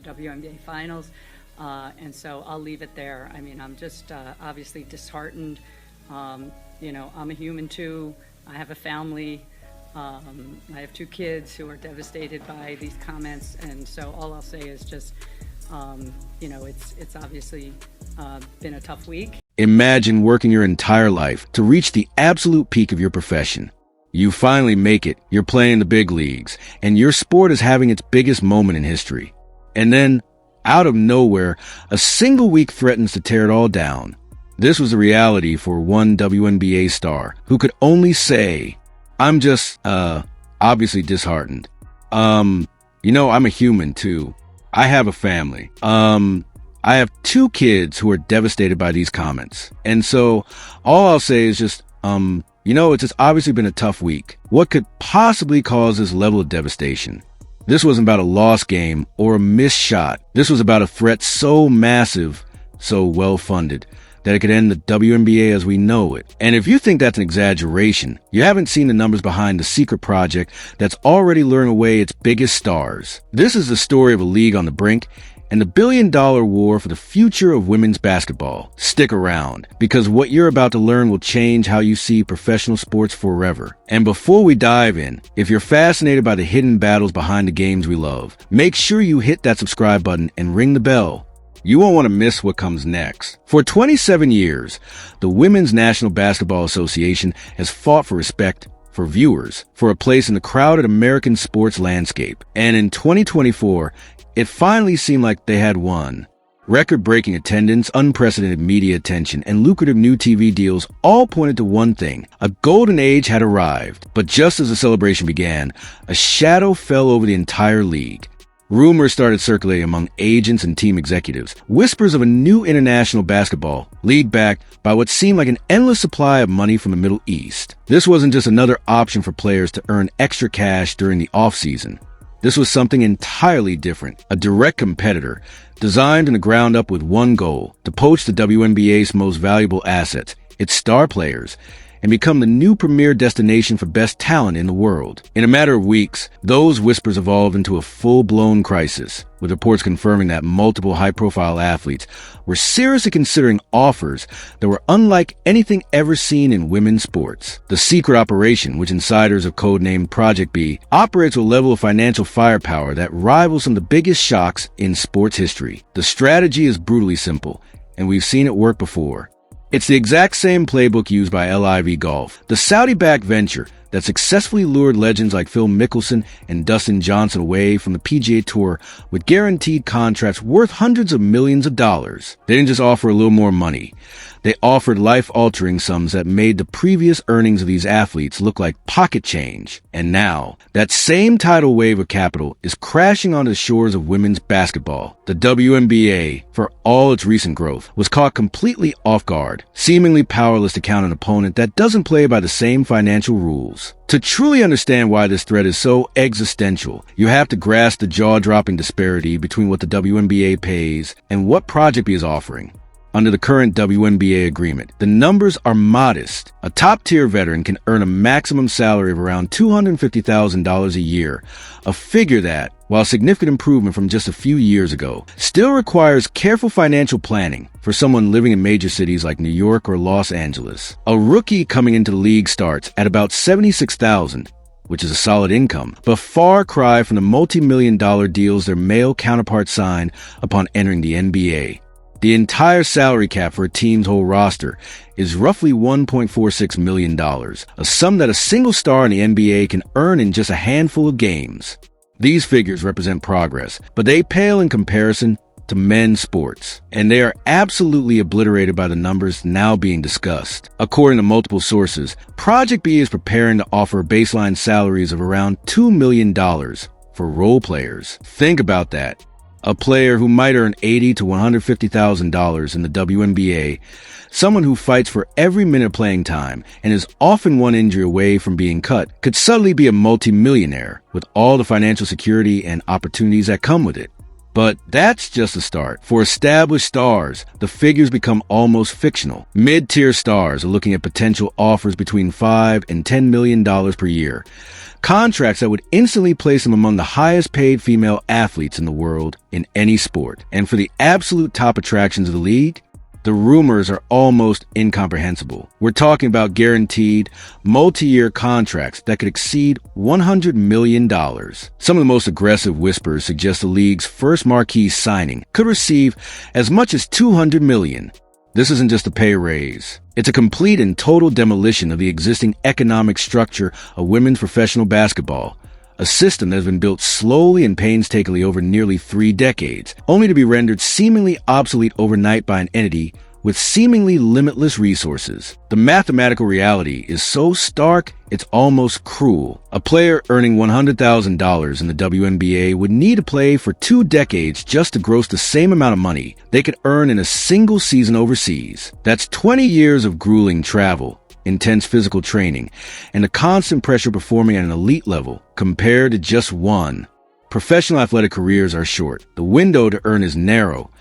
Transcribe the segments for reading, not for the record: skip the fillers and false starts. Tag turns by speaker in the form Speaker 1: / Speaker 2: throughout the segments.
Speaker 1: WNBA Finals. And so I'll leave it there. I mean, I'm just obviously disheartened. You know, I'm a human too. I have a family. I have 2 kids who are devastated by these comments. And so all I'll say is just, you know, it's obviously been a tough week.
Speaker 2: Imagine working your entire life to reach the absolute peak of your profession. You finally make it, you're playing in the big leagues, and your sport is having its biggest moment in history. And then, out of nowhere, a single week threatens to tear it all down. This was a reality for one WNBA star who could only say, I'm just, obviously disheartened. You know, I'm a human too. I have a family. I have 2 kids who are devastated by these comments. And so all I'll say is just, you know, it's just obviously been a tough week. What could possibly cause this level of devastation? This wasn't about a lost game or a missed shot. This was about a threat so massive, so well-funded, that it could end the WNBA as we know it. And if you think that's an exaggeration, you haven't seen the numbers behind the secret project that's already luring away its biggest stars. This is the story of a league on the brink and the billion-dollar war for the future of women's basketball. Stick around, because what you're about to learn will change how you see professional sports forever. And before we dive in, if you're fascinated by the hidden battles behind the games we love, make sure you hit that subscribe button and ring the bell. You won't want to miss what comes next. For 27 years, the Women's National Basketball Association has fought for respect, for viewers, for a place in the crowded American sports landscape. And in 2024, it finally seemed like they had won. Record-breaking attendance, unprecedented media attention, and lucrative new TV deals all pointed to one thing: a golden age had arrived. But just as the celebration began, a shadow fell over the entire league. Rumors started circulating among agents and team executives, whispers of a new international basketball league backed by what seemed like an endless supply of money from the Middle East. This wasn't just another option for players to earn extra cash during the off-season. This was something entirely different, a direct competitor, designed from the ground up with one goal: to poach the WNBA's most valuable assets, its star players, and become the new premier destination for best talent in the world. In a matter of weeks, those whispers evolved into a full-blown crisis, with reports confirming that multiple high-profile athletes were seriously considering offers that were unlike anything ever seen in women's sports. The secret operation, which insiders have codenamed Project B, operates with a level of financial firepower that rivals some of the biggest shocks in sports history. The strategy is brutally simple, and we've seen it work before. It's the exact same playbook used by LIV Golf, the Saudi-backed venture that successfully lured legends like Phil Mickelson and Dustin Johnson away from the PGA Tour with guaranteed contracts worth hundreds of millions of dollars. They didn't just offer a little more money. They offered life-altering sums that made the previous earnings of these athletes look like pocket change. And now, that same tidal wave of capital is crashing onto the shores of women's basketball. The WNBA, for all its recent growth, was caught completely off guard, seemingly powerless to counter an opponent that doesn't play by the same financial rules. To truly understand why this threat is so existential, you have to grasp the jaw-dropping disparity between what the WNBA pays and what Project B is offering. Under the current WNBA agreement, the numbers are modest. A top-tier veteran can earn a maximum salary of around $250,000 a year, a figure that, while a significant improvement from just a few years ago, still requires careful financial planning for someone living in major cities like New York or Los Angeles. A rookie coming into the league starts at about $76,000, which is a solid income, but far cry from the multi-million-dollar deals their male counterparts sign upon entering the NBA. The entire salary cap for a team's whole roster is roughly $1.46 million, a sum that a single star in the NBA can earn in just a handful of games. These figures represent progress, but they pale in comparison to men's sports, and they are absolutely obliterated by the numbers now being discussed. According to multiple sources, Project B is preparing to offer baseline salaries of around $2 million for role players. Think about that. A player who might earn $80,000 to $150,000 in the WNBA, someone who fights for every minute of playing time and is often one injury away from being cut, could suddenly be a multimillionaire with all the financial security and opportunities that come with it. But that's just a start. For established stars, the figures become almost fictional. Mid-tier stars are looking at potential offers between $5 and $10 million per year. Contracts that would instantly place them among the highest paid female athletes in the world in any sport. And for the absolute top attractions of the league, the rumors are almost incomprehensible. We're talking about guaranteed, multi-year contracts that could exceed $100 million. Some of the most aggressive whispers suggest the league's first marquee signing could receive as much as $200 million. This isn't just a pay raise. It's a complete and total demolition of the existing economic structure of women's professional basketball, a system that has been built slowly and painstakingly over nearly 3 decades, only to be rendered seemingly obsolete overnight by an entity with seemingly limitless resources. The mathematical reality is so stark, it's almost cruel. A player earning $100,000 in the WNBA would need to play for 2 decades just to gross the same amount of money they could earn in a single season overseas. That's 20 years of grueling travel, intense physical training, and the constant pressure performing at an elite level compared to just one. Professional athletic careers are short. The window to earn is narrow,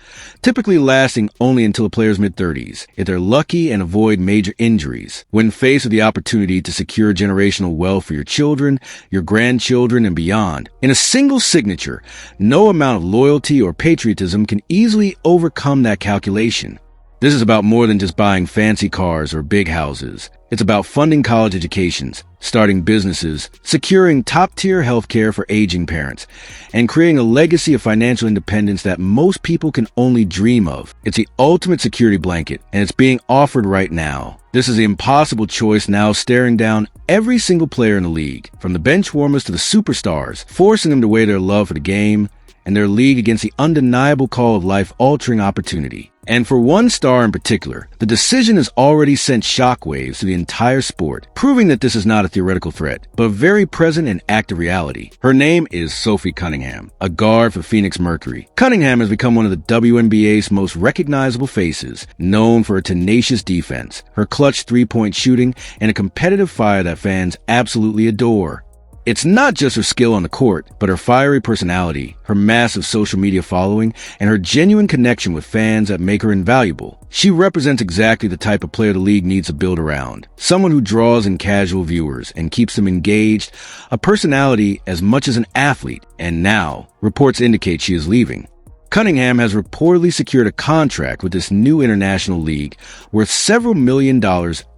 Speaker 2: typically lasting only until a player's mid-30s, if they're lucky and avoid major injuries. When faced with the opportunity to secure generational wealth for your children, your grandchildren, and beyond, in a single signature, no amount of loyalty or patriotism can easily overcome that calculation. This is about more than just buying fancy cars or big houses. It's about funding college educations, starting businesses, securing top-tier healthcare for aging parents, and creating a legacy of financial independence that most people can only dream of. It's the ultimate security blanket, and it's being offered right now. This is the impossible choice now staring down every single player in the league, from the bench warmers to the superstars, forcing them to weigh their love for the game and their league against the undeniable call of life-altering opportunity. And for one star in particular, the decision has already sent shockwaves to the entire sport, proving that this is not a theoretical threat, but a very present and active reality. Her name is Sophie Cunningham, a guard for Phoenix Mercury. Cunningham has become one of the WNBA's most recognizable faces, known for her tenacious defense, her clutch three-point shooting, and a competitive fire that fans absolutely adore. It's not just her skill on the court, but her fiery personality, her massive social media following, and her genuine connection with fans that make her invaluable. She represents exactly the type of player the league needs to build around. Someone who draws in casual viewers and keeps them engaged, a personality as much as an athlete, and now, reports indicate she is leaving. Cunningham has reportedly secured a contract with this new international league worth several $1 million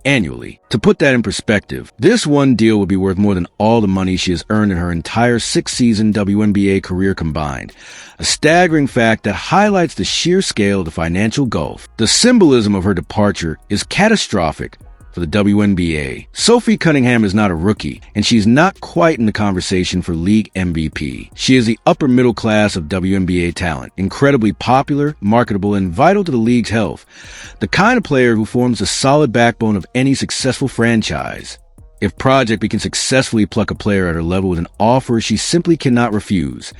Speaker 2: annually. To put that in perspective, this one deal would be worth more than all the money she has earned in her entire 6-season WNBA career combined, a staggering fact that highlights the sheer scale of the financial gulf. The symbolism of her departure is catastrophic for the WNBA. Sophie Cunningham is not a rookie, and she's not quite in the conversation for league MVP. She is the upper middle class of WNBA talent, incredibly popular, marketable, and vital to the league's health. The kind of player who forms the solid backbone of any successful franchise. If Project B can successfully pluck a player at her level with an offer she simply cannot refuse,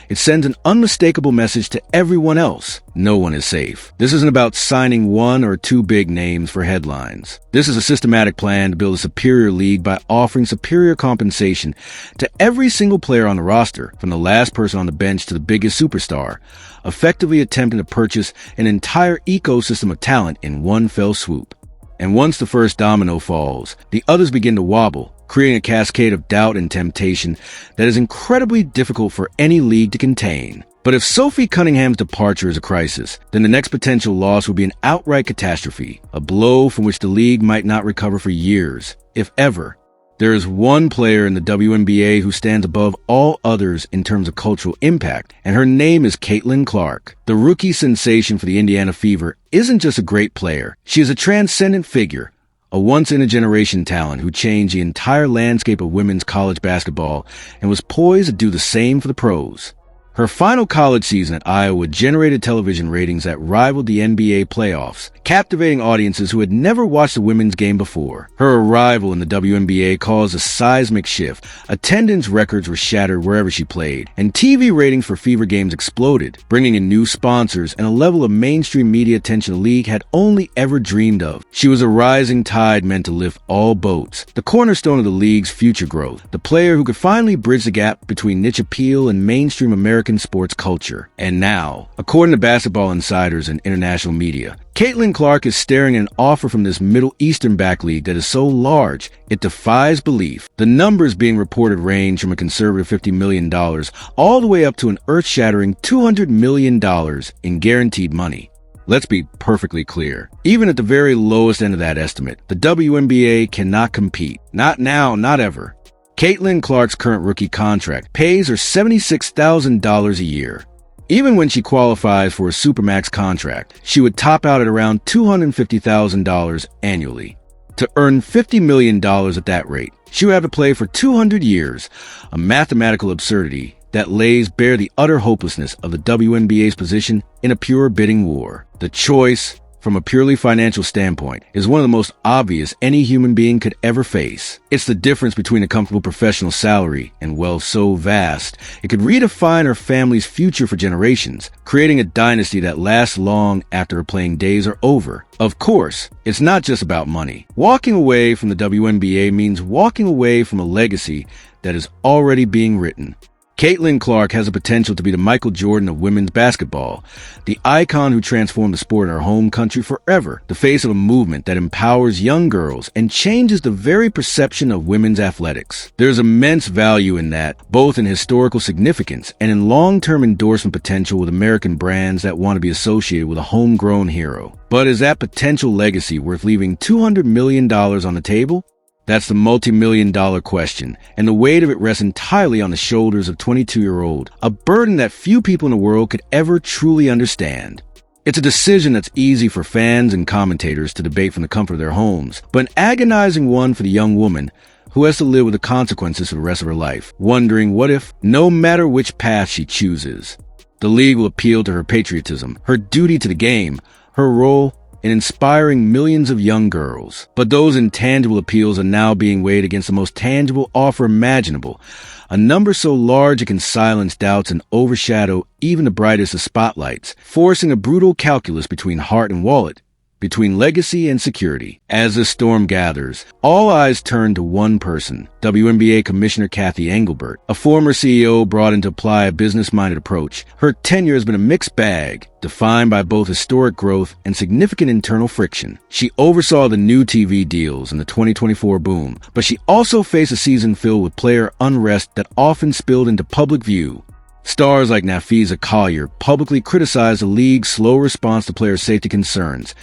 Speaker 2: it sends an unmistakable message to everyone else. No one is safe. This isn't about signing 1 or 2 big names for headlines. This is a systematic plan to build a superior league by offering superior compensation to every single player on the roster, from the last person on the bench to the biggest superstar, effectively attempting to purchase an entire ecosystem of talent in one fell swoop. And once the first domino falls, the others begin to wobble, creating a cascade of doubt and temptation that is incredibly difficult for any league to contain. But if Sophie Cunningham's departure is a crisis, then the next potential loss would be an outright catastrophe, a blow from which the league might not recover for years, if ever. There is one player in the WNBA who stands above all others in terms of cultural impact, and her name is Caitlin Clark. The rookie sensation for the Indiana Fever isn't just a great player. She is a transcendent figure, a once-in-a-generation talent who changed the entire landscape of women's college basketball and was poised to do the same for the pros. Her final college season at Iowa generated television ratings that rivaled the NBA playoffs, captivating audiences who had never watched a women's game before. Her arrival in the WNBA caused a seismic shift. Attendance records were shattered wherever she played, and TV ratings for Fever games exploded, bringing in new sponsors and a level of mainstream media attention the league had only ever dreamed of. She was a rising tide meant to lift all boats, the cornerstone of the league's future growth, the player who could finally bridge the gap between niche appeal and mainstream American sports culture. And now, according to basketball insiders and international media, Caitlin Clark is staring at an offer from this Middle Eastern-backed league that is so large, it defies belief. The numbers being reported range from a conservative $50 million all the way up to an earth-shattering $200 million in guaranteed money. Let's be perfectly clear. Even at the very lowest end of that estimate, the WNBA cannot compete. Not now, not ever. Caitlin Clark's current rookie contract pays her $76,000 a year. Even when she qualifies for a Supermax contract, she would top out at around $250,000 annually. To earn $50 million at that rate, she would have to play for 200 years, a mathematical absurdity that lays bare the utter hopelessness of the WNBA's position in a pure bidding war. The choice, from a purely financial standpoint, is one of the most obvious any human being could ever face. It's the difference between a comfortable professional salary and wealth so vast it could redefine her family's future for generations, creating a dynasty that lasts long after her playing days are over. Of course, it's not just about money. Walking away from the WNBA means walking away from a legacy that is already being written. Caitlin Clark has the potential to be the Michael Jordan of women's basketball, the icon who transformed the sport in her home country forever, the face of a movement that empowers young girls and changes the very perception of women's athletics. There's immense value in that, both in historical significance and in long-term endorsement potential with American brands that want to be associated with a homegrown hero. But is that potential legacy worth leaving $200 million on the table? That's the multi-million-dollar question, and the weight of it rests entirely on the shoulders of 22-year-old, a burden that few people in the world could ever truly understand. It's a decision that's easy for fans and commentators to debate from the comfort of their homes, but an agonizing one for the young woman who has to live with the consequences for the rest of her life, wondering what if, no matter which path she chooses, the league will appeal to her patriotism, her duty to the game, her role in inspiring millions of young girls. But those intangible appeals are now being weighed against the most tangible offer imaginable, a number so large it can silence doubts and overshadow even the brightest of spotlights, forcing a brutal calculus between heart and wallet, between legacy and security. As the storm gathers, all eyes turn to one person, WNBA Commissioner Cathy Engelbert, a former CEO brought in to apply a business-minded approach. Her tenure has been a mixed bag, defined by both historic growth and significant internal friction. She oversaw the new TV deals and the 2024 boom, but she also faced a season filled with player unrest that often spilled into public view. Stars like Nafisa Collier publicly criticized the league's slow response to player safety concerns,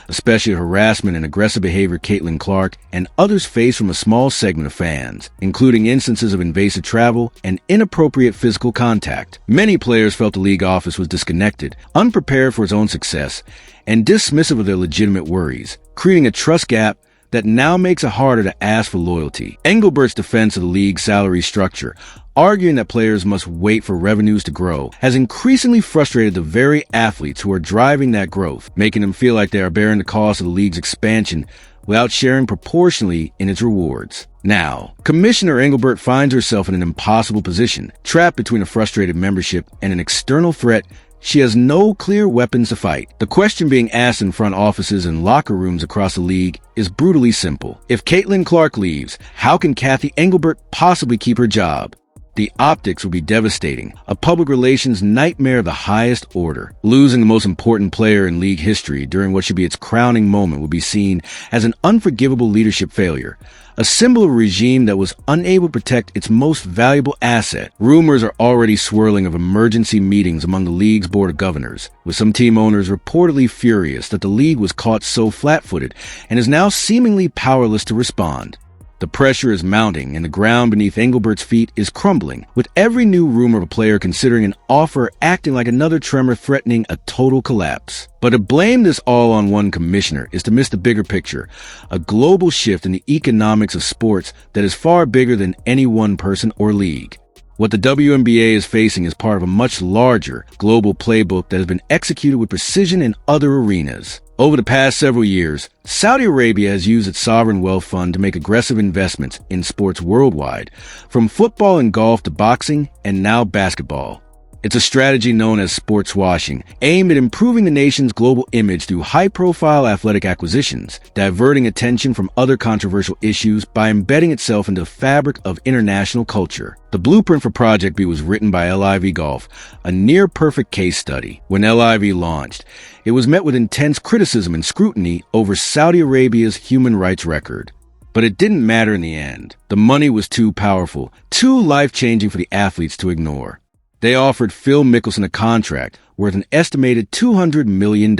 Speaker 2: especially harassment and aggressive behavior Caitlin Clark and others faced from a small segment of fans, including instances of invasive travel and inappropriate physical contact. Many players felt the league office was disconnected, unprepared for its own success, and dismissive of their legitimate worries, creating a trust gap that now makes it harder to ask for loyalty. Engelbert's defense of the league's salary structure, arguing that players must wait for revenues to grow, has increasingly frustrated the very athletes who are driving that growth, making them feel like they are bearing the cost of the league's expansion without sharing proportionally in its rewards. Now, Commissioner Engelbert finds herself in an impossible position, trapped between a frustrated membership and an external threat she has no clear weapons to fight. The question being asked in front offices and locker rooms across the league is brutally simple. If Caitlin Clark leaves, how can Cathy Engelbert possibly keep her job? The optics would be devastating, a public relations nightmare of the highest order. Losing the most important player in league history during what should be its crowning moment would be seen as an unforgivable leadership failure, a symbol of a regime that was unable to protect its most valuable asset. Rumors are already swirling of emergency meetings among the league's board of governors, with some team owners reportedly furious that the league was caught so flat-footed and is now seemingly powerless to respond. The pressure is mounting and the ground beneath Engelbert's feet is crumbling, with every new rumor of a player considering an offer acting like another tremor threatening a total collapse. But to blame this all on one commissioner is to miss the bigger picture, a global shift in the economics of sports that is far bigger than any one person or league. What the WNBA is facing is part of a much larger global playbook that has been executed with precision in other arenas. Over the past several years, Saudi Arabia has used its sovereign wealth fund to make aggressive investments in sports worldwide, from football and golf to boxing and now basketball. It's a strategy known as sports washing, aimed at improving the nation's global image through high-profile athletic acquisitions, diverting attention from other controversial issues by embedding itself into the fabric of international culture. The blueprint for Project B was written by LIV Golf, a near-perfect case study. When LIV launched, it was met with intense criticism and scrutiny over Saudi Arabia's human rights record. But it didn't matter in the end. The money was too powerful, too life-changing for the athletes to ignore. They offered Phil Mickelson a contract worth an estimated $200 million.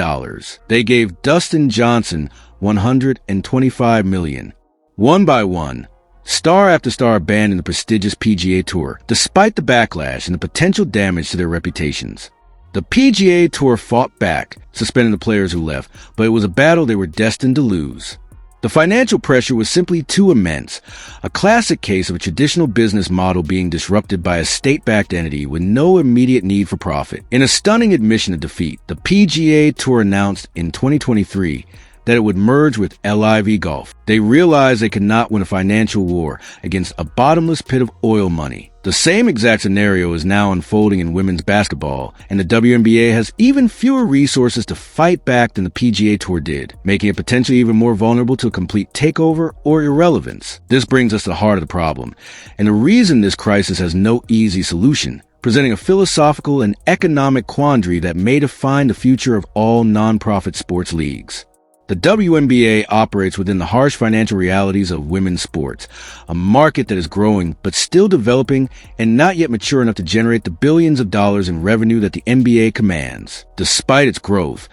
Speaker 2: They gave Dustin Johnson $125 million. One by one, star after star abandoned the prestigious PGA Tour, despite the backlash and the potential damage to their reputations. The PGA Tour fought back, suspending the players who left, but it was a battle they were destined to lose. The financial pressure was simply too immense, a classic case of a traditional business model being disrupted by a state-backed entity with no immediate need for profit. In a stunning admission of defeat, the PGA Tour announced in 2023 that it would merge with LIV Golf. They realized they could not win a financial war against a bottomless pit of oil money. The same exact scenario is now unfolding in women's basketball, and the WNBA has even fewer resources to fight back than the PGA Tour did, making it potentially even more vulnerable to a complete takeover or irrelevance. This brings us to the heart of the problem, and the reason this crisis has no easy solution, presenting a philosophical and economic quandary that may define the future of all nonprofit sports leagues. The WNBA operates within the harsh financial realities of women's sports, a market that is growing but still developing and not yet mature enough to generate the billions of dollars in revenue that the NBA commands. Despite its growth,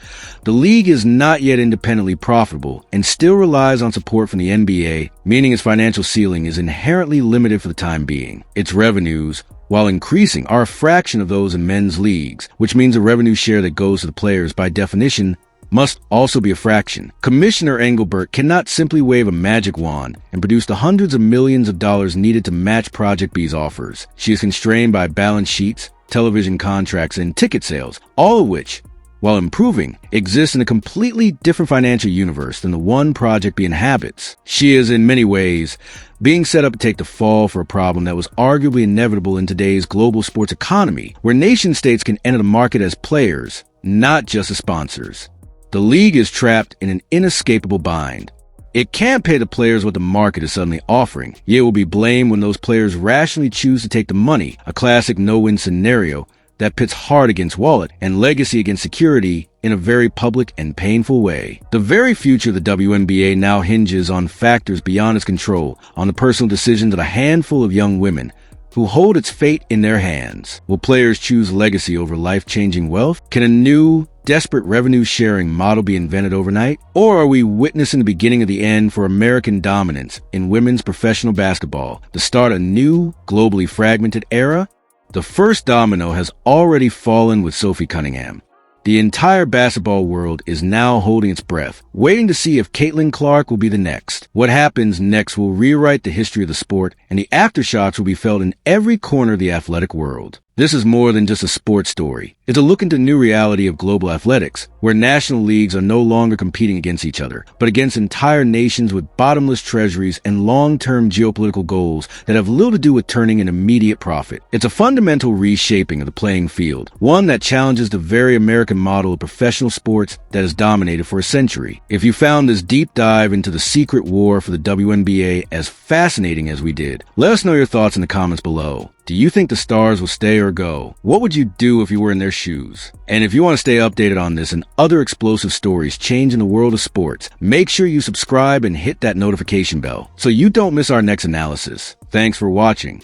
Speaker 2: the league is not yet independently profitable and still relies on support from the NBA, meaning its financial ceiling is inherently limited for the time being. Its revenues, while increasing, are a fraction of those in men's leagues, which means the revenue share that goes to the players, by definition, must also be a fraction. Commissioner Engelbert cannot simply wave a magic wand and produce the hundreds of millions of dollars needed to match Project B's offers. She is constrained by balance sheets, television contracts, and ticket sales, all of which, while improving, exist in a completely different financial universe than the one Project B inhabits. She is, in many ways, being set up to take the fall for a problem that was arguably inevitable in today's global sports economy, where nation-states can enter the market as players, not just as sponsors. The league is trapped in an inescapable bind. It can't pay the players what the market is suddenly offering, yet it will be blamed when those players rationally choose to take the money, a classic no-win scenario that pits heart against wallet and legacy against security in a very public and painful way. The very future of the WNBA now hinges on factors beyond its control, on the personal decisions of a handful of young women who hold its fate in their hands. Will players choose legacy over life-changing wealth? Can a new, desperate revenue-sharing model be invented overnight? Or are we witnessing the beginning of the end for American dominance in women's professional basketball, the start of a new, globally fragmented era? The first domino has already fallen with Sophie Cunningham. The entire basketball world is now holding its breath, waiting to see if Caitlin Clark will be the next. What happens next will rewrite the history of the sport, and the aftershocks will be felt in every corner of the athletic world. This is more than just a sports story. It's a look into the new reality of global athletics, where national leagues are no longer competing against each other, but against entire nations with bottomless treasuries and long-term geopolitical goals that have little to do with turning an immediate profit. It's a fundamental reshaping of the playing field, one that challenges the very American model of professional sports that has dominated for a century. If you found this deep dive into the secret war for the WNBA as fascinating as we did, let us know your thoughts in the comments below. Do you think the stars will stay or go? What would you do if you were in their shoes? And if you want to stay updated on this and other explosive stories changing the world of sports, make sure you subscribe and hit that notification bell so you don't miss our next analysis. Thanks for watching.